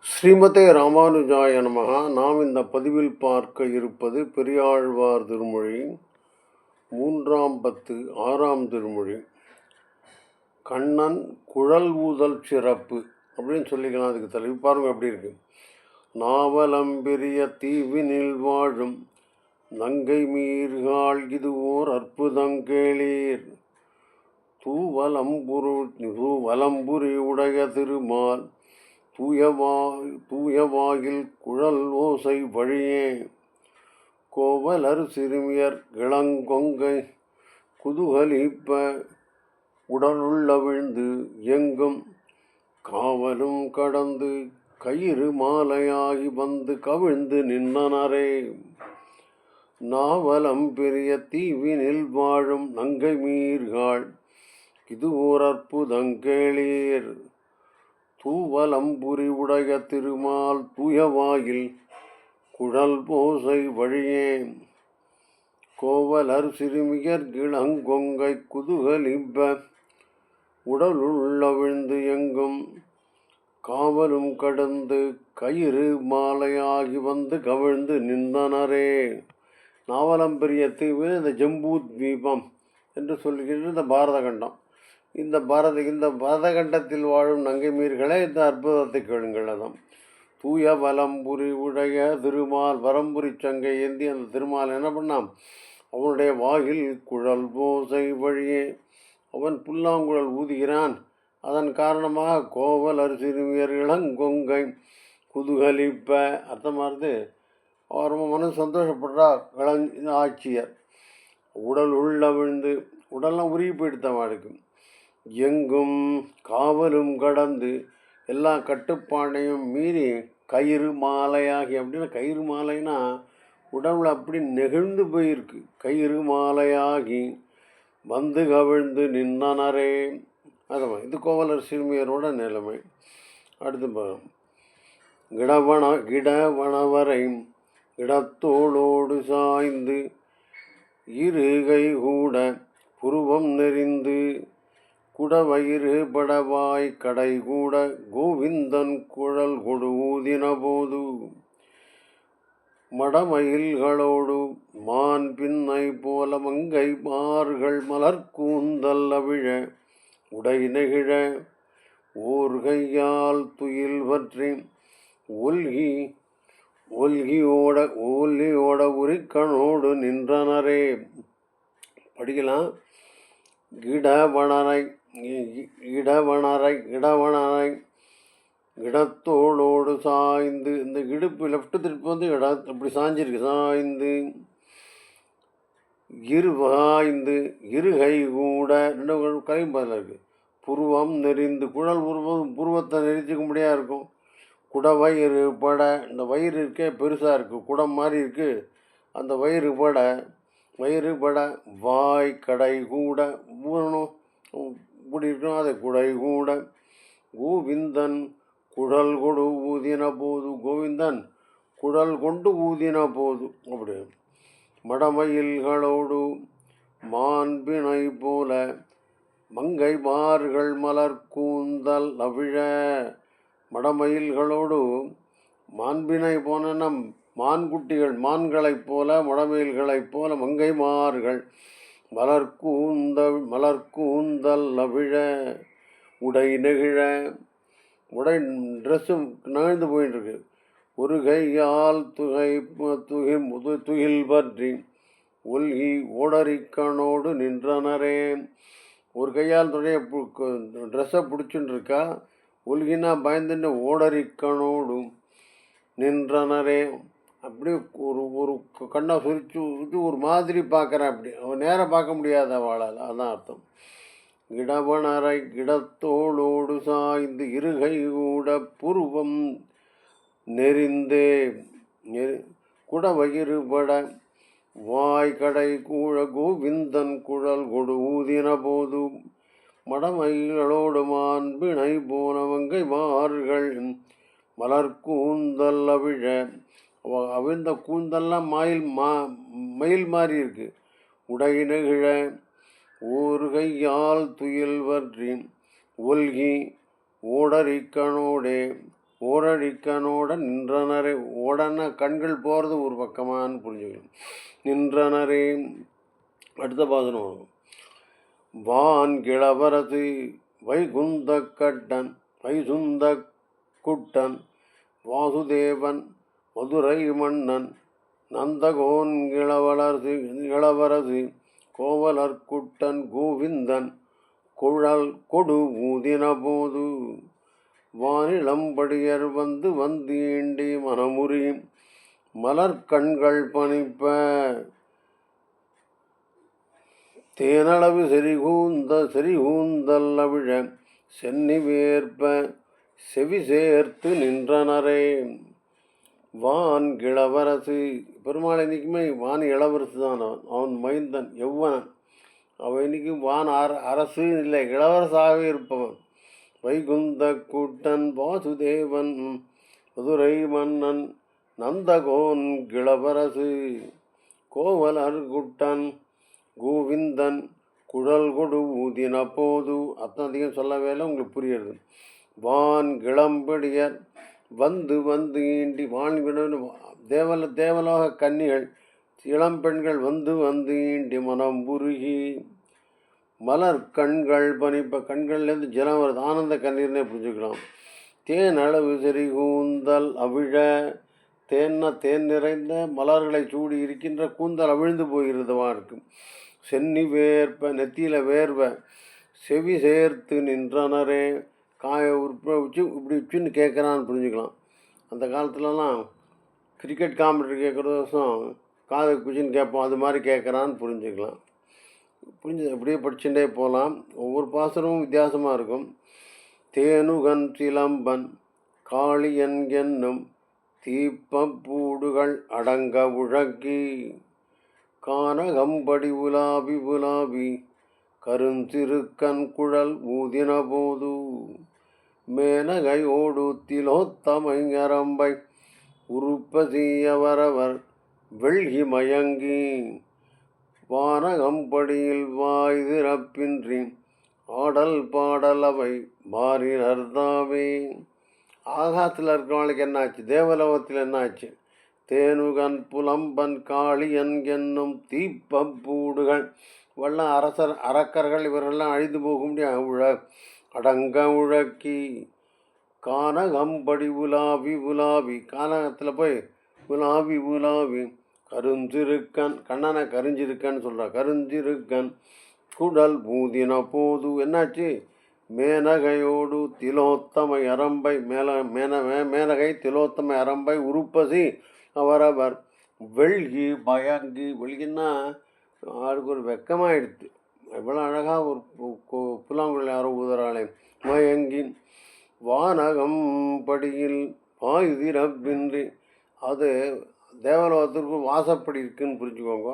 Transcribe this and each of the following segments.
ஸ்ரீமதே ராமானுஜாய நமகா. நாம் இந்த பதிவில் பார்க்க இருப்பது பெரியாழ்வார் திருமொழி 3ஆம் பத்து 6ஆம் திருமொழி. கண்ணன் குழல் ஊதல் சிறப்பு அப்படின்னு சொல்லிக்கலாம். அதுக்கு தலைவி பாருங்க எப்படி இருக்கு. நாவலம் பெரிய தீவினில் வாழும் நங்கை மீர்காள் இது ஓர் அற்புதங்கேளீர். தூவலம்புரி உடைய திருமால் தூயவாயில் குழல் ஓசை வழியே. கோவலர் சிறுமியர் இளங்கொங்கை குதுகலிப்ப உடலுள்ளவிழ்ந்து எங்கும் காவலும் கடந்து கயிறு மாலையாகி வந்து கவிழ்ந்து நின்றனரே. நாவலம் பெரிய தீவினில் வாழும் நங்கை மீர்காள் இது ஓர் அற்புதங்கேளீர். தூவலம்புரி உடைய திருமால் தூயவாயில் குழல் ஓசை வழியே. கோவலர் சிறுமியர் இளங்கொங்கை குதுகலிப்ப உடலுள்ளவிழ்ந்து எங்கும் காவலும் கடந்து கயிறு மாலையாகி வந்து கவிழ்ந்து நின்றனரே. நாவலம் பெரிய தீவு இந்த ஜம்பூ தீபம் என்று சொல்லுகின்ற இந்த பாரத கண்டம். இந்த பரதகண்டத்தில் வாழும் நங்கை மீர்களே, இந்த அற்புதத்தை கேளுங்கள். அதான் தூய வலம்புரி உடைய திருமால் வரம்புரி சங்கை ஏந்தி அந்த திருமால் என்ன பண்ணான், அவனுடைய வாயில் குழல் ஓசை வழியே அவன் புல்லாங்குழல் ஊதுகிறான். அதன் காரணமாக கோவலர் சிறுமியர் இளங்கொங்கை குதுகலிப்ப அர்த்தமானது. அவர் ரொம்ப மனசு சந்தோஷப்படுறார். ஆட்சியர் உடல் உள்ள விழுந்து உடல்லாம் உருகி போயிடுத்தவாடுக்கு எங்கும் காவலும் கடந்து எல்லா கட்டுப்பாடையும் மீறி கயிறு மாலையாகி. அப்படின்னா கயிறு மாலைனா உடம்புல அப்படி நெகிழ்ந்து போயிருக்கு. கயிறு மாலையாகி வந்து கவிழ்ந்து நின்றனரே. அதுதான் இது கோவலர் சிறுமியரோட நிலைமை. அடுத்து கிடவனவரை இடத்தோளோடு சாய்ந்து இருகை கூட புருவம் நெறிந்து குடவயிறு படவாய் கடை கூட கோவிந்தன் குழல் கொடு ஊதின போது. மடமயில்களோடு மான் பின்னை போல மங்கை மார்கள் மலர் கூந்தல் அவிழ உடை நெகிழ ஓர் கையால் துயில் பற்றி ஒல்கியோட உரிக்கணோடு நின்றனரே. படிக்கலாம். இடவணரை இடத்தோளோடு சாய்ந்து, இந்த இடுப்பு லெஃப்ட் திருப்பி வந்து அப்படி சாஞ்சிருக்கு. சாய்ந்து இருகை கூட ரெண்டு கரையும் பதில் இருக்கு. புருவம் நெறிந்து குழல் புருவத்தை நெறிச்சிக்க முடியாது இருக்கும். குடவயிறு பட, இந்த வயிறு இருக்கே பெருசாக இருக்குது, குடம் மாதிரி இருக்குது. அந்த வயிறு பட வாய் கடை கூட ஊறணும் இப்படி இருக்கணும். அதை குடை கூட கோவிந்தன் குழல் கொடு ஊதின போது. கோவிந்தன் குழல் கொண்டு ஊதின போது அப்படி. மடமயில்களோடு மாண்பினை போல மங்கை மார்கள் மலர் கூந்தல் அவிழ. மடமயில்களோடு மாண்பினை போன மான்குட்டிகள், மான்களைப் போல மடமயில்களைப் போல மங்கைமார்கள் மலர்கூந்தல் அவிழ உடை நெகிழ. உடை ட்ரெஸ்ஸும் நகழ்ந்து போயிட்டுருக்கு. ஒரு கையால் துகில் பற்றி ஒல்கி ஓடரிக்கணோடு நின்றனரே. ஒரு கையால் ட்ரெஸ்ஸை பிடிச்சுட்டு இருக்கா. ஒல்கினா பயந்துட்டு ஓடரிக்கணோடு நின்றனரே. அப்படி ஒரு கண்ணை சுரிச்சு ஒரு மாதிரி பார்க்குறேன். அப்படி அவன் நேராக பார்க்க முடியாத வாழால். அதான் அர்த்தம். இடத்தோளோடு சாய்ந்து இருகை கூட புருவம் நெறிந்தே குடவயிறு பட வாய் கடை கூட கோவிந்தன் குழல் கொடு ஊதின போது. மடமயில்களோடு மாண்பினை போன மங்கை மார்கள் மலர் கூந்தல் அவிழ. அவிழ்ந்த கூந்தல்லாம் மயில் மாதிரி இருக்கு. உடை நெகிழ ஓர் கையால் துயில் பற்றி ஒல்கி ஓடரிக்கணோடே ஓரழிக்கனோட நின்றனரே. ஓடன கண்கள் போகிறது ஒரு பக்கமானு புரிஞ்சுக்கணும். நின்றனரே. அடுத்த பாசனம். வான் கிழவரது வைகுந்த கட்டன் வைசுந்த குட்டன் வாசுதேவன் மதுரை மன்னன் நந்தகோன் இளவரசு கோவலர் குட்டன் கோவிந்தன் குழல் கொடு ஊதின போது வானிளம்படியர் வந்து ஈண்டி மனமுறி மலர்கண்கள் பணிப்ப தேனளவு செறிகூந்தல் அவிழ சென்னி வேர்ப்ப செவி சேர்த்து நின்றனரே. வான் இளவரசு. பெருமாள் இன்னைக்குமே வான் இளவரசு தான். அவன் மைந்தன் யௌவனன். அவன் இன்னைக்கு வான் அரசு இல்லை, இளவரசாகவே இருப்பவன். வைகுந்த கூட்டன் வாசுதேவன் மதுரை மன்னன் நந்தகோன் இளவரசு கோவலர் குட்டன் கோவிந்தன் குழல் கொடு ஊதின போது. அத்தனையும் சொல்ல வேலை உங்களுக்கு புரியுது. வான் இளம்படியர் வந்து ஈண்டி வான் தேவலோக கன்னிகள் இளம்பெண்கள் வந்து ஈண்டி மனம் உருகி மலர் கண்கள் பனிப்ப. கண்கள்லேருந்து ஜலம் வருது, ஆனந்த கண்ணீர்னே புரிஞ்சுக்கலாம். தேன் அளவு செறிகூந்தல் அவிழ. தேன் நிறைந்த மலர்களை சூடி இருக்கின்ற கூந்தல் அவிழ்ந்து போகிறதுவா இருக்கும். சென்னி வேர்ப்ப நெத்தியில் வேர்வ செவி சேர்த்து நின்றனரே. காய உச்சு இப்படி உச்சுன்னு கேட்குறான்னு புரிஞ்சுக்கலாம். அந்த காலத்துலலாம் கிரிக்கெட் காமெண்ட்ரி கேட்குறதும் காதை குச்சின்னு கேட்போம், அது மாதிரி கேட்குறான்னு புரிஞ்சுக்கலாம். அப்படியே படிச்சுட்டே போகலாம். ஒவ்வொரு பாசனமும் வித்தியாசமாக இருக்கும். தேனுகன் சிலம்பன் காளியன் என்னும் தீப்பப்பூடுகள் அடங்க உழக்கி கானகம்படி உலாவி கருந்திருக்கன் குழல் ஊதின போது மேனகையோடு திலோத்தமையரம்பை உருப்பசியவரவர் வெள்கி மயங்கி வானகம்படியில் வாய் திறப்பின்றி ஆடல் பாடல் அவை மாறினர்தாமே. ஆகாத்தில் இருக்கிறவங்களுக்கு என்னாச்சு, தேவலோகத்தில் என்னாச்சு? தேனுகன் புலம்பன் காளியன் என்னும் தீப்பப்பூடுகள் வல்ல அரக்கர்கள் இவர்களெல்லாம் அழிந்து போக முடியாது அடங்க உழக்கி கானகம்படி உலாவி கானகத்தில் போய் உலாவி கருஞ்சிருக்கன் கண்ணனை கரிஞ்சிருக்கன்னு சொல்கிறார். கருஞ்சிருக்கன் குடல் ஊதின போது என்னாச்சு? மேனகையோடு திலோத்தமை அரம்பை மேனகை திலோத்தமை அரம்பை உருப்பசி அவரவர் வெள்கி மயங்கி. வெள்கின்னா அவருக்கு ஒரு வெக்கமாயிடுது. இவ்வளோ அழகாக ஒரு புல்லாங்குழல் யாரோ ஊதராளே. மயங்கி வானகம் படியில் வாய் திறப்பின்றி. அது தேவலோகத்திற்கு வாசப்படி இருக்குன்னு புரிஞ்சுக்கோங்க.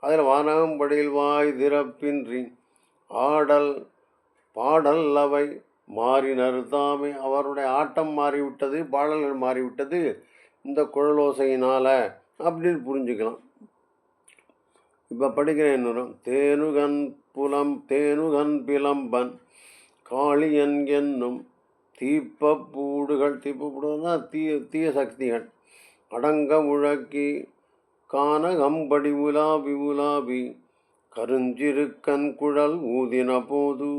அதில் வானகம் படியில் வாய் திறப்பின்றி ஆடல் பாடல் அவை மாறினர் தாமே. அவருடைய ஆட்டம் மாறிவிட்டது, பாடல்கள் மாறிவிட்டது இந்த குழலோசையினால் அப்படின்னு புரிஞ்சுக்கலாம். இப்போ படிக்கிறேன் இன்னொரு. தேனுகன் பிலம்பன் காளியன் என்னும் தீப்பப்பூடுகள்னா தீய சக்திகள் அடங்க முழக்கி கானகம்படி உலாவி கருஞ்சிருக்கன் குழல் ஊதின போது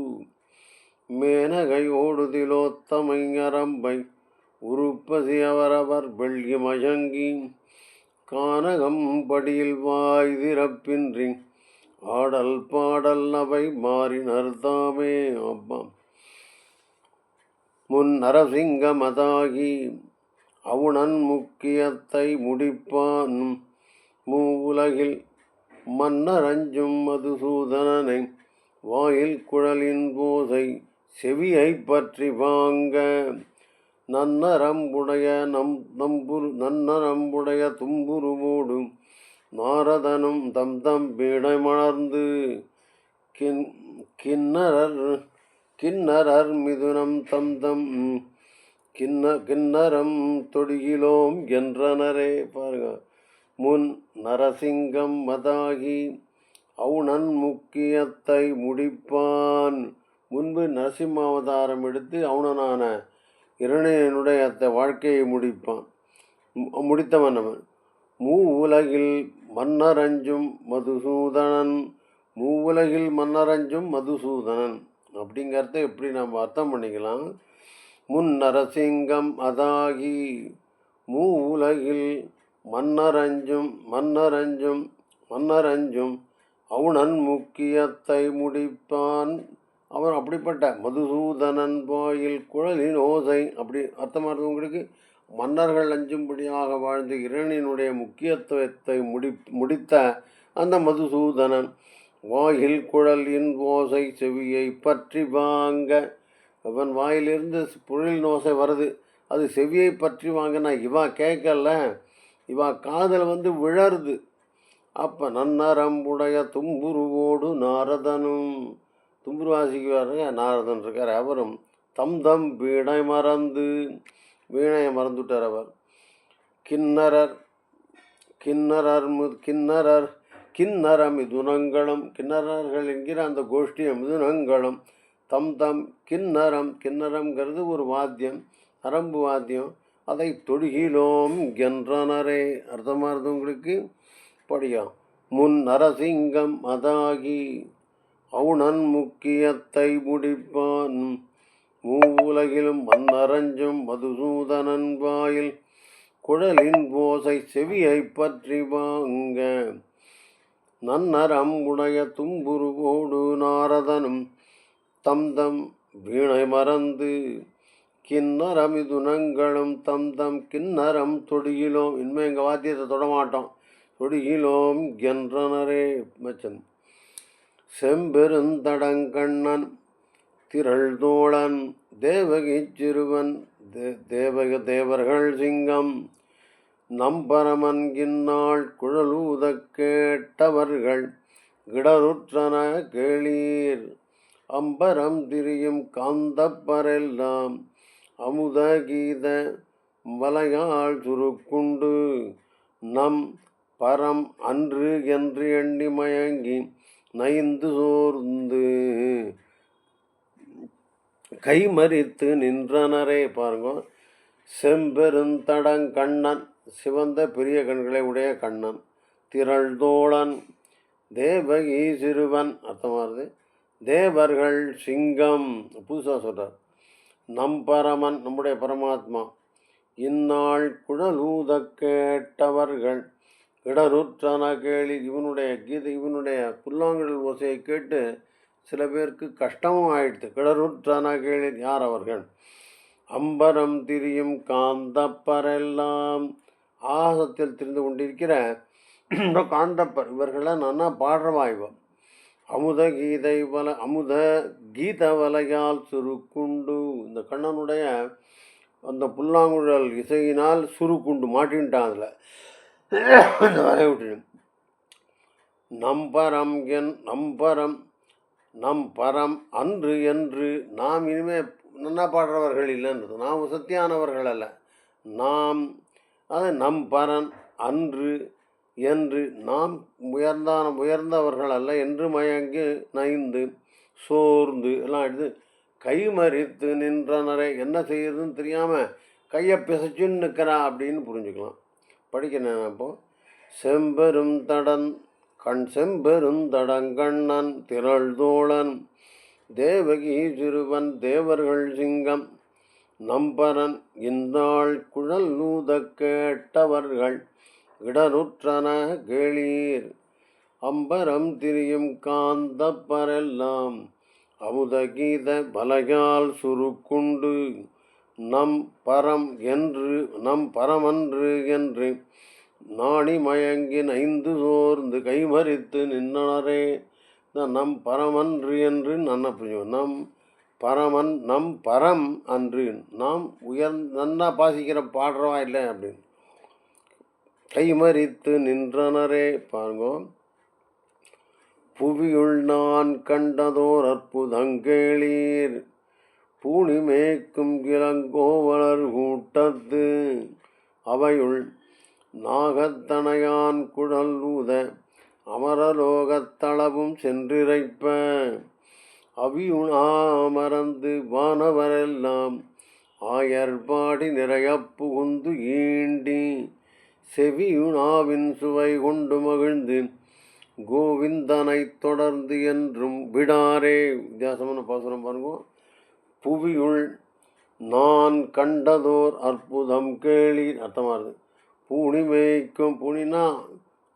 மேனகையோடு திலோத்தமை அரம்பை உருப்பசி அவரவர் வெள்கி மயங்கி கானகம்படியில் வாய் திறப்பின்றி ஆடல் பாடல் அவை மாறினர்தாமே. அப்பா முன் நரசிங்க மதாகி அவுணன் முக்கியத்தை முடிப்பான் மூவுலகில் மன்னரஞ்சும் மதுசூதனனை வாயில் குழலின் போதை செவியை பற்றி வாங்க நன்னரம்புடைய தும்புருவோடு நாரதனும் தம் பீடை மணர்ந்து கிண்ணரர் மிதுனம் தம் கிண்ணரம் தொடுகிலோம் என்றனரே. பாருங்க. முன் நரசிங்கம் மதாகி அவுணன் முக்கியத்தை முடிப்பான். முன்பு நரசிம்மாவதாரம் எடுத்து அவுணனான இரணியனுடைய வாழ்க்கையை முடித்தவன் அவன். மூவுலகில் மன்னரஞ்சும் மதுசூதனன். மூவுலகில் மன்னரஞ்சும் மதுசூதனன் அப்படிங்கிறத எப்படி நம்ம அர்த்தம் பண்ணிக்கலாம்? முன்னரசிங்கம் அதாகி மூவுலகில் மன்னரஞ்சும் அவுணன் முக்கியத்தை முடிப்பான். அவன் அப்படிப்பட்ட மதுசூதனன் வாயில் குழலின் ஓசை. அப்படி அர்த்தமாக உங்களுக்கு மன்னர்கள் அஞ்சும்படியாக வாழ்ந்த இரணியனுடைய முக்கியத்துவத்தை முடித்த அந்த மதுசூதனன் வாயில் குழலின் ஓசை செவியை பற்றி வாங்க. அவன் வாயிலிருந்து குழலின் ஓசை வருது, அது செவியை பற்றி வாங்கினா இவா கேட்கல, இவா காதல் விழருது. அப்போ நன்னரம்புடைய தும்புருவோடு நாரதனும், தும்புரு வாசிக்குவார் நாரதன் இருக்கார், அவரும் தம் வீணை வீணையை மறந்துட்டார் அவர். கிண்ணர மிதுனங்களும், கிண்ணறர்கள் என்கிற அந்த கோஷ்டிய மிதுனங்களும் தம் கிண்ணரம்ங்கிறது ஒரு வாத்தியம், நரம்பு வாத்தியம். அதை தொடுகிலோம் என்றனரே. அர்த்தமாக இருந்தது உங்களுக்கு படியா. முன் நரசிங்கம் அதாகி அவுணன் முக்கியத்தை முடிப்பான். மூவுலகிலும் மன்னரஞ்சும் மதுசூதனன் வாயில் குழலின் ஓசை செவியை பற்றி வாங்க. நன்னரம் உடைய தும்புருவோடு நாரதனும் தம் வீணை மறந்து கிண்ணரமிதுனங்களும் தம் கிண்ணரம் தொடுகிலோம். இனிமேல் எங்கள் வாத்தியத்தை தொடமாட்டோம், தொடுகிலோம் என்றனரே. மச்சன் செம்பெருந்தடங்கண்ணன் திரள் தோழன் தேவகி சிறுவன் தேவர்கள் சிங்கம் நம்பரமன் இந்நாள் குழலூத கேட்டவர்கள் இடருற்றன கேளீர். அம்பரம் திரியும் காந்தப்பரெல்லாம் அமுத கீத வலையால் சுருக்குண்டு நம் பரம் அன்று என்று எண்ணி மயங்கி நைந்து சோர்ந்து கைமறித்து நின்றனரே. பாருங்க, செம்பெருந்தடங்கண்ணன், சிவந்த பெரிய கண்களை உடைய கண்ணன், திரள் தோழன் தேவகி சிறுவன், அர்த்தமாகுது தேவர்கள் சிங்கம், புதுசாக சொல்கிறார். பரமன், நம்முடைய பரமாத்மா, இந்நாள் குழலூத கேட்டவர்கள் இடருற்றன கேளி. இவனுடைய புல்லாங்குழல் ஓசையை கேட்டு சில பேருக்கு கஷ்டமும் ஆயிடுது. கிடருற்றன கேளி. யார் அவர்கள்? அம்பரம் திரியும் காந்தப்பரெல்லாம், ஆகாசத்தில் திரிந்து கொண்டிருக்கிற காந்தப்பர், இவர்களாம் நல்லா பாடுறவா இவன். அமுத கீத வலையால் சுருக்குண்டு, இந்த கண்ணனுடைய அந்த புல்லாங்குழல் இசையினால் சுருக்குண்டு மாட்டின்ட்டான். அதில் அந்த வலை விட்டு நம் பரம் அன்று என்று, நாம் இனிமே நல்லா பாடுறவர்கள் இல்லைன்றது, நாம் சத்தியானவர்கள் அல்ல, நாம் அது நம் பரன் அன்று என்று, நாம் உயர்ந்தவர்கள் அல்ல என்று மயங்கி நைந்து சோர்ந்து எல்லாம் எடுத்து கைமறித்து நின்றனரே. என்ன செய்யறதுன்னு தெரியாமல் கையை பிசைச்சுன்னு நிற்கிறா அப்படின்னு புரிஞ்சுக்கலாம். படிக்கிறேன் அப்போது. செம்பெருந்தடங்கண்ணன் திரள் தோழன் தேவகி சிறுவன் தேவர்கள் சிங்கம் நம்பரன் இந்நாள் குழல் நூத கேட்டவர்கள் இடருற்றன கேளீர். அம்பரம் திரியும் காந்தப்பரெல்லாம் அமுத கீத வலையால் சுருக்குண்டு நம் பரமன்று என்று நாணி மயங்கி நைந்து சோர்ந்து கைமறித்து நின்றனரே. நம் பரமன்று என்று நன்ன புரியும். நம் பரம் அன்று, நாம் நன்னா பாசிக்கிற பாடுறவா இல்லை அப்படின்னு கைமறித்து நின்றனரே. பாருங்க, புவியுள் நான் கண்டதோர் அற்புதங்கேளீர். பூணி மேய்க்கும் இளங்கோவலர் கூட்டத்து அவையுள் நாகத்தனையான் குழல் ஊத அமரலோகத்தளவும் சென்றிரைப்ப அவியுணா மறந்து வானவரெல்லாம் ஆயர்பாடி நிறையப் புகுந்து ஈண்டி செவியுணாவின் சுவை கொண்டு மகிழ்ந்து கோவிந்தனைத் தொடர்ந்து என்றும் விடாரே. வித்தியாசமான பாசுரம் பாருங்க. புவியுள் நான் கண்டதோர் அற்புதம் கேளீர். அர்த்தமாக இருக்குது. பூனி மேய்க்கும், பூனினா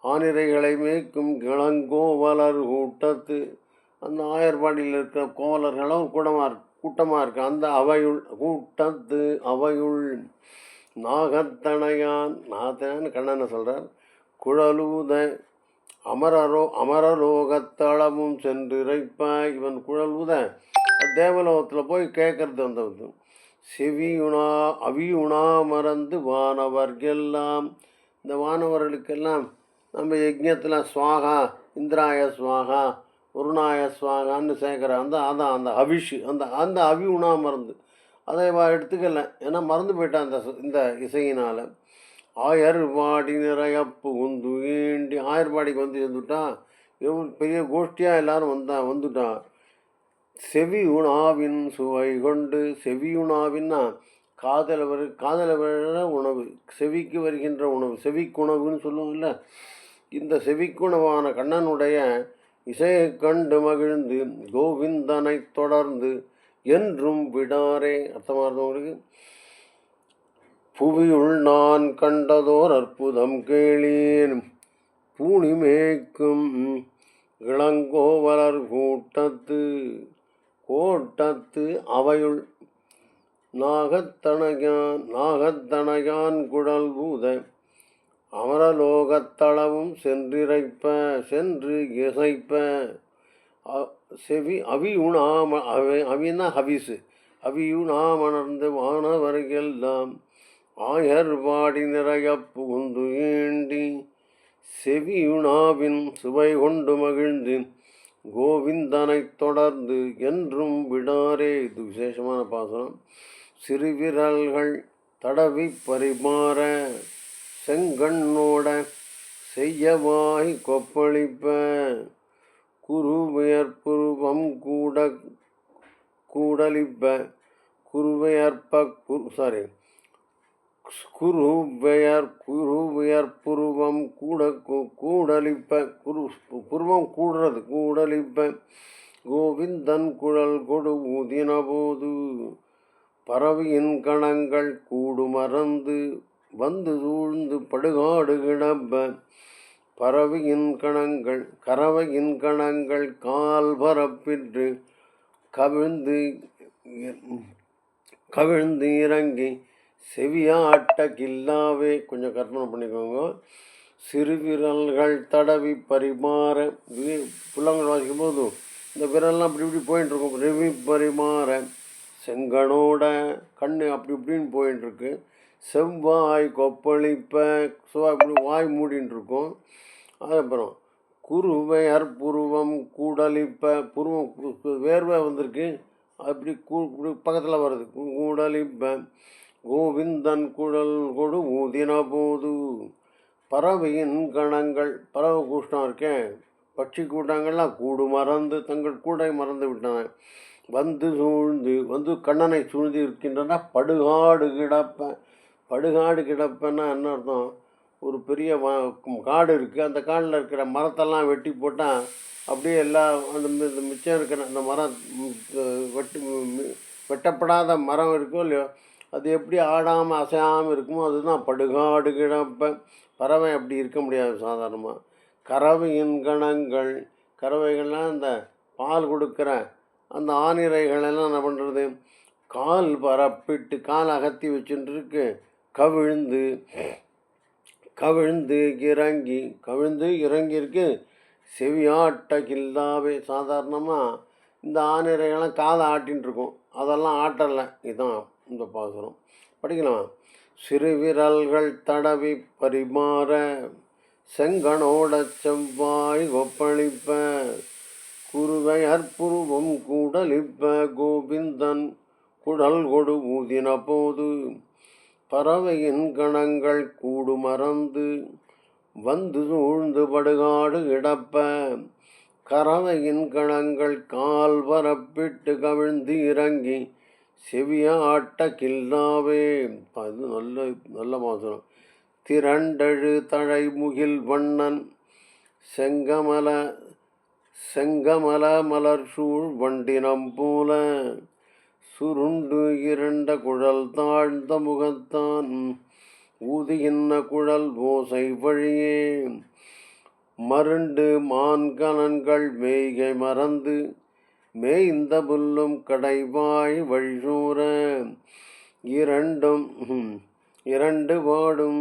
ஆனிரைகளை மேய்க்கும் இளங்கோவலர் கூட்டத்து, அந்த ஆயர்பாடியில் இருக்கிற கோவலர்களும் கூட்டமாக இருக்கு. அந்த அவையுள் கூட்டத்து அவையுள் நாகத்தனையான் கண்ணனை சொல்கிறார். குழலூத அமரலோகத்தளமும் சென்று இறைப்பாய். இவன் குழலூத தேவலோகத்தில் போய் கேட்கறது வந்தது. அவியுணா மறந்து வானவர்க்கெல்லாம், இந்த வானவர்களுக்கெல்லாம் நம்ம யஜ்ஞத்தில் ஸ்வாகா, இந்திராய ஸ்வாகா, வருணாய ஸ்வாகான்னு சேர்க்குற அந்த அவிஷு, அந்த அவியுணா மறந்து அதை எடுத்துக்கல, ஏன்னா மறந்து போயிட்டான் இந்த இசையினால். ஆயர்பாடி நிறையப்பு உந்து ஈண்டி, ஆயர்பாடிக்கு வந்து இருந்துட்டான். பெரிய கோஷ்டியாக எல்லாரும் வந்துட்டான். செவி உணாவின் சுவை கொண்டு, செவியுணாவின்னா காதல விழ உணவு, செவிக்கு வருகின்ற உணவு, செவிக்குணவுன்னு சொல்லுவோம்ல. இந்த செவிக்குணவான கண்ணனுடைய இசையை கண்டு மகிழ்ந்து கோவிந்தனை தொடர்ந்து என்றும் விடாரே. அர்த்தமாக இருந்தவங்களுக்கு. புவியுள் நான் கண்டதோர் அற்புதம் கேளீர். பூனி மேய்க்கும் இளங்கோவலர் கோட்டத்து அவையுள் நாகத்தனையான் குழல் ஊத அமரலோகத்தளவும் சென்று இசைப்ப. செவி அவினா ஹவிசு, அவியுணாமணர்ந்து வானவர்க்கெல்லாம் ஆயர்பாடி நிறைய புகுந்து ஈண்டி செவியுணாவின் சுவை கொண்டு மகிழ்ந்து கோவிந்தனைத் தொடர்ந்து என்றும் விடாரே. இது விசேஷமான பாசனம். சிறுவிரல்கள் தடவி பரிமாற செங்கண்ணோட செய்யவாய் கொப்பளிப்ப. குருவியற்புருவம் கூடலிப்ப. குருவியற்புருவம் கூடலிப்ப. புருவம் கூடலிப்ப. கோவிந்தன் குழல் கொடு ஊதின போது பறவையின் கணங்கள் கூடு மறந்து வந்து சூழ்ந்து படுகாடு கிடப்ப. கறவையின் கணங்கள் கால் பரப்பிற்று கவிழ்ந்து இறங்கி செவியாட்ட கில்லாவே. கொஞ்சம் கற்பனை பண்ணிக்கோங்க. சிறுவிரல்கள் தடவி பரிமாற, புள்ளங்கள் வாசிக்கும் போது இந்த விரல்லாம் அப்படி போயின்ட்டுருக்கும். ரெவி பரிமாற செங்கனோட கண்ணு அப்படி இப்படின்னு போயின்ட்டுருக்கு. செவ்வாய் கொப்பளிப்ப, செவ்வாய் இப்படி வாய் மூடின்னு இருக்கும். அதுக்கப்புறம் குருவையற்புருவம் கூடலிப்ப, புருவம் வேர்வை வந்திருக்கு, அப்படி பக்கத்தில் வருது. கூடலிப்ப. கோவிந்தன் குழல் கொடு ஊதின போது பறவையின் கணங்கள், பறவை கூட்டம் இருக்கேன், பட்சி கூட்டங்கள்லாம் கூடு மறந்து தங்கள் கூடை மறந்து விட்டன. வந்து கண்ணனை சூழ்ந்து இருக்கின்றன. படுகாடு கிடப்பன்னா என்ன அர்த்தம்? ஒரு பெரிய காடு இருக்குது, அந்த காடில் இருக்கிற மரத்தெல்லாம் வெட்டி போட்டால் அப்படியே அந்த மிச்சம் இருக்கிற அந்த மரம் வெட்டப்படாத மரம் இருக்கோ இல்லையோ, அது எப்படி ஆடாமல் அசையாமல் இருக்குமோ அதுதான் படுகாடு கிடப்ப. பறவை அப்படி இருக்க முடியாது சாதாரணமாக. கறவைகள்லாம் அந்த பால் கொடுக்குற அந்த ஆணிரைகளெல்லாம் என்ன பண்ணுறது? கால் பரப்பிட்டு, கால் அகத்தி வச்சுட்டுருக்கு. கவிழ்ந்து இறங்கியிருக்கு. செவியாட்ட கில்லாவே. சாதாரணமாக இந்த ஆணிரைகள்லாம் காலை ஆட்டின்ட்டுருக்கும், அதெல்லாம் ஆட்டலை. இதுதான் இந்த பாசுரம். படிக்கலாம். சிறுவிரல்கள் தடவி பரிமாற செங்கனோட செவ்வாய் கொப்பளிப்ப. குருவையற்புருவம் கூடலிப்ப. கோவிந்தன் குழல் கொடு ஊதின போது பறவையின் கணங்கள் கூடு மறந்து வந்து சூழ்ந்து படுகாடு கிடப்ப. கறவையின் கணங்கள் கால் பரப்பிட்டு கவிழ்ந்து இறங்கி செவியாட்ட கில்லாவே. அது நல்ல நல்ல பாசுரம். திரண்டழு தழை முகில் வண்ணன் செங்கமல செங்கமல மலர் சூழ் வண்டினம் போல சுருண்டு இரண்ட குழல் தாழ்ந்த முகத்தான் ஊதுகின்ற குழல் ஓசை வழியே மருண்டு மான்கணன்கள் மேய்கை மறந்து மேய்ந்த புல்லும் கடைவாய் வழிசூர இரண்டு வாடும்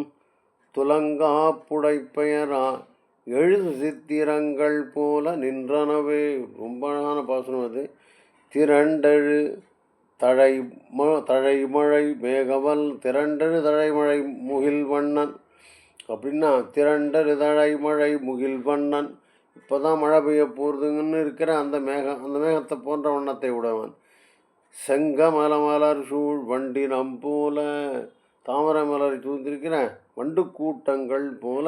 துலங்கா புடைப்பெயரா எழுது சித்திரங்கள் போல நின்றனவே. ரொம்ப அழகான பாசனம் அது. திரண்டழு தழைமழை மேகவல் திரண்டழு தழைமழை முகில் வண்ணன் அப்படின்னா திரண்டழு தழைமழை முகில் வண்ணன். இப்போ தான் மழை பெய்ய போகிறதுங்கன்னு இருக்கிற அந்த மேகத்தை போன்ற வண்ணத்தை உடையவன். செங்கமல மலர் சூழ் வண்டினம் போல தாமரை மலரை சூழ்ந்திருக்கிற வண்டு கூட்டங்கள் போல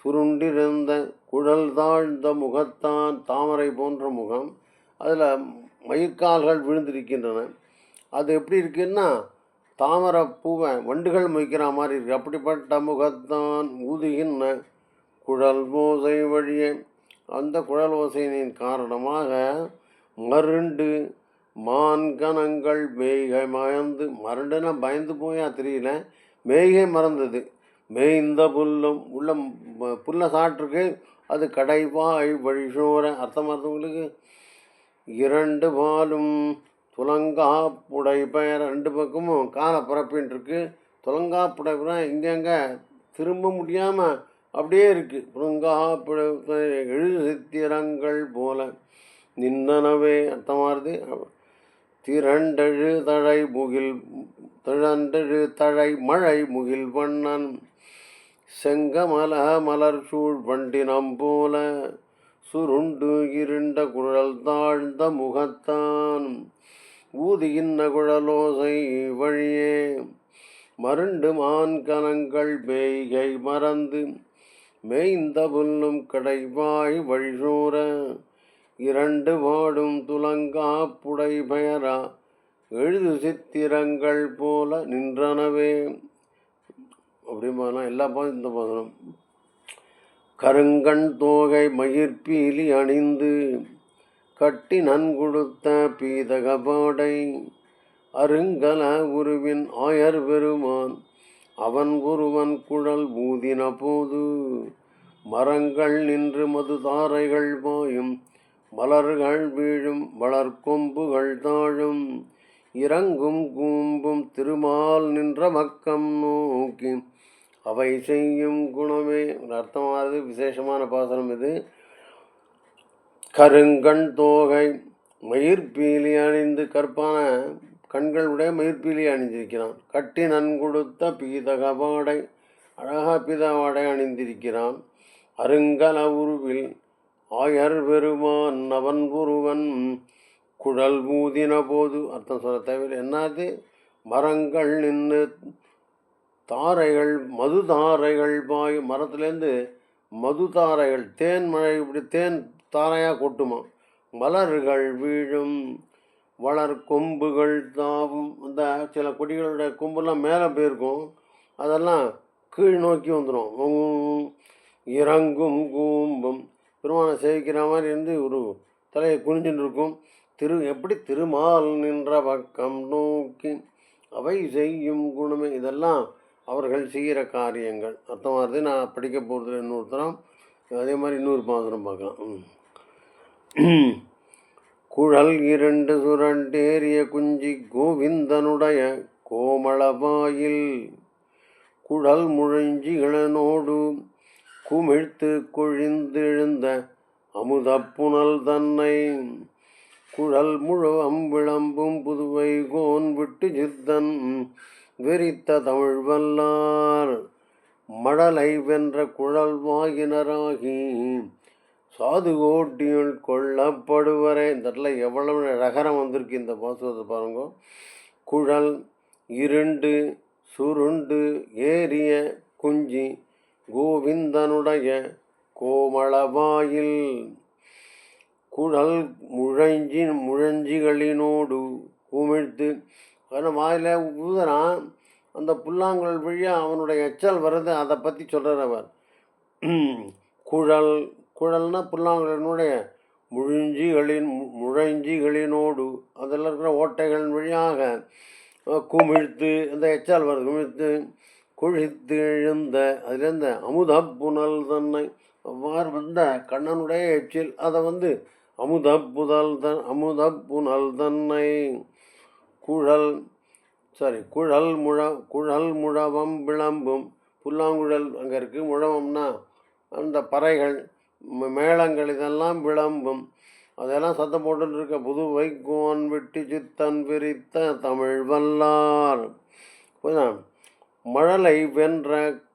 சுருண்டிருந்த குழல் தாழ்ந்த முகத்தான் தாமரை போன்ற முகம், அதில் மயிர்கால்கள் விழுந்திருக்கின்றன. அது எப்படி இருக்குன்னா தாமரை பூவை வண்டுகள் மொய்க்கிற மாதிரி இருக்கு. அப்படிப்பட்ட முகத்தான் ஊதுகின்ற குழல் ஓசை வழியே அந்த குழல் ஓசையின் காரணமாக மருண்டு மான்கணங்கள் மேய்கை மறந்து மருண்டுன்னா பயந்து போயா தெரியல, மேய்கை மறந்தது. மேய்ந்த புல்லும் உள்ள புல்லை சாப்பிட்ருக்கு, அது கடைவாய் வழிசோர அர்த்தமானவங்களுக்கு இரண்டு பாலும் துலங்கா புடை பெயர் ரெண்டு பக்கமும் காலை பரப்பின்ட்டுருக்கு. துலங்கா புடை இங்கங்க திரும்ப முடியாமல் அப்படியே இருக்குது. புலங்கா புடை எழுது சித்திரங்கள் போல நின்னனவே அர்த்தமானது. திரண்டழு தழை மழை முகில் வண்ணன் செங்கமல மலர் சூழ் வண்டினம் போல சுருண்டு இருண்ட குழல் தாழ்ந்த முகத்தான் ஊதுகின்ற குழலோசை வழியே மருண்டு மான்கணங்கள் மேய்கை மறந்து மேய்ந்த புல்லும் கடைவாய் வழிசூர இரண்டு வாடும் துலங்கா புடை பெயரா எழுது சித்திரங்கள் போல நின்றனவே. அப்படிமாலாம் எல்லா பாதும் இந்த பாசனம். கருங்கண் தோகை மயிர்பீலி அணிந்து கட்டி நன்கொடுத்த பீதகபாடை அருங்கல உருவின் ஆயர் பெருமான் அவன் ஒருவன் குழல் ஊதின போது மரங்கள் நின்று மதுதாரைகள் பாயும் மலர்கள் வீழும் வளர்கொம்புகள் தாழும் இறங்கும் கூம்பும் திருமால் நின்ற பக்கம் நோக்கி அவை செய்யும் குணமே. அர்த்தமானது விசேஷமான பாசனம் இது. கருங்கண் தோகை மயிர்பீலி அணிந்து கற்பான கண்களுடைய மயிர்பீலி அணிந்திருக்கிறான். கட்டி நன்கொடுத்த பீதகபாடை அழகா பீதவாடை அணிந்திருக்கிறான். அருங்கல உருவில் ஆயர் பெருமான் அவன் ஒருவன் குழல் ஊதின போது அர்த்தம் சொல்ல தவிர என்னது மரங்கள் நின்று தாரைகள் மதுதாரைகள் பாய் மரத்துலேருந்து மதுதாரைகள் தேன் மழை இப்படி தேன் தாரையாக கொட்டுமா. மலர்கள் வீழும் வளர் கொம்புகள் தாவும். அந்த சில கொடிகளுடைய கொம்புலாம் மேலே போயிருக்கும், அதெல்லாம் கீழ் நோக்கி வந்துடும். இறங்கும் கூம்பும் பெருமானை சேவிக்கிற மாதிரி இருந்து ஒரு தலையை குனிஞ்சுட்டு இருக்கும். எப்படி திருமால் நின்ற பக்கம் நோக்கி அவை செய்யும் குணமே. இதெல்லாம் அவர்கள் செய்கிற காரியங்கள் அர்த்தமாகிறது. நான் படிக்க போகிறது இன்னொருத்தரம். அதே மாதிரி இன்னொரு பாசனம் பார்க்கலாம். குழல் இரண்டு சுரண்டேறிய குஞ்சி கோவிந்தனுடைய கோமளவாயில் குழல் முழஞ்சிகளனோடு குமிழ்த்து கொழிந்தெழுந்த அமுதப்புனல் தன்னை குழல் முழு அம்பிளம்பும் புதுவை கோன் விட்டு சித்தன் வெறித்த தமிழ் வல்லார் மடலை வென்ற குழல் வாயினராகி சாது கோட்டியுள் கொல்லப்படுவரே. இந்த இடத்துல எவ்வளவு ரகரம் வந்திருக்கு இந்த பாசுரத்தை பாருங்க. குழல் இருண்டு சுருண்டு ஏறிய குஞ்சி கோவிந்தனுடைய கோமளவாயில் குழல் முழஞ்சிகளினோடு குமிழ்த்து. ஆனால் வாயில் ஊதுறான், அந்த புல்லாங்குழல் வழியாக அவனுடைய எச்சல் வருது, அதை பற்றி சொல்கிறார் அவர். குழல் குழல்னா புல்லாங்குழலினுடைய முழஞ்சிகளினோடு அதில் இருக்கிற ஓட்டைகளின் வழியாக குமிழ்த்து, அந்த எச்சால் வருது, குமிழ்த்து குழித்து எழுந்த அதிலிருந்த அமுத புனல் தன்னை. அவ்வாறு வந்த கண்ணனுடைய எச்சில் அதை அமுத புனல் தன்னை குழல் குழல் முழவம் விளம்பும். புல்லாங்குழல் அங்கே இருக்குது, முழவம்னா அந்த பறைகள் மேளங்கள் இதெல்லாம் விளம்பும், அதெல்லாம் சத்தம் போட்டு இருக்க. புதுவை கோன் வெட்டி சித்தன் விரித்த தமிழ் வல்லார். மழலை வென்ற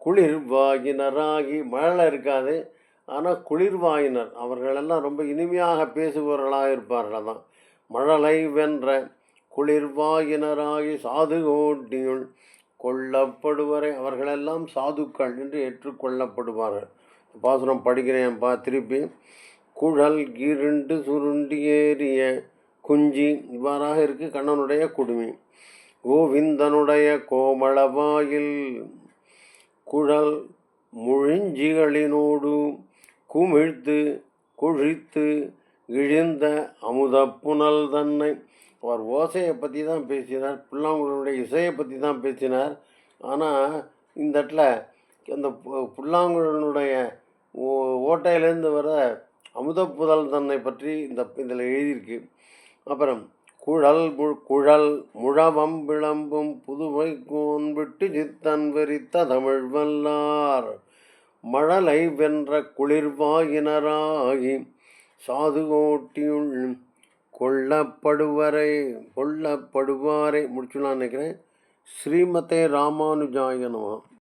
குளிர்வாயினராகி. மழலை இருக்காது, ஆனால் குளிர்வாயினர், அவர்களெல்லாம் ரொம்ப இனிமையாக பேசுபவர்களாக இருப்பார்கள். அதான் மழலை வென்ற குளிர்வாயினராகி சாது கோட்டியுள் கொல்லப்படுவரை. அவர்களெல்லாம் சாதுக்கள் என்று ஏற்றுக்கொள்ளப்படுவார்கள். பாசுரம் படிக்கிறேன்ப்பா திருப்பி. குழல் இருண்டு சுருண்டி ஏறிய குஞ்சி. இவ்வாறாக இருக்கு கண்ணனுடைய குடுமி. கோவிந்தனுடைய கோமளவாயில் குழல் முழிஞ்சிகளினோடு குமிழ்த்து கொழித்து இழிந்த அமுத புனல் தன்னை. அவர் ஓசையை பற்றி தான் பேசினார், புல்லாங்குழலுடைய இசையை பற்றி தான் பேசினார். ஆனால் இந்த இடத்துல அந்த புல்லாங்குழலுடைய ஓட்டையிலேருந்து வர அமுத புதல் தன்னை பற்றி இதில் எழுதியிருக்கு. அப்புறம் குழல் முழவம் விளம்பும் புதுவை கோன் விட்டு சித்தன் வெறித்த தமிழ் வல்லார். மழலை வென்ற குளிர்வாயினராகி சாது கோட்டியுள் கொல்லப்படுவாரை முடிச்சுலாம் நினைக்கிறேன். ஸ்ரீமதே ராமானுஜாய நமஹ.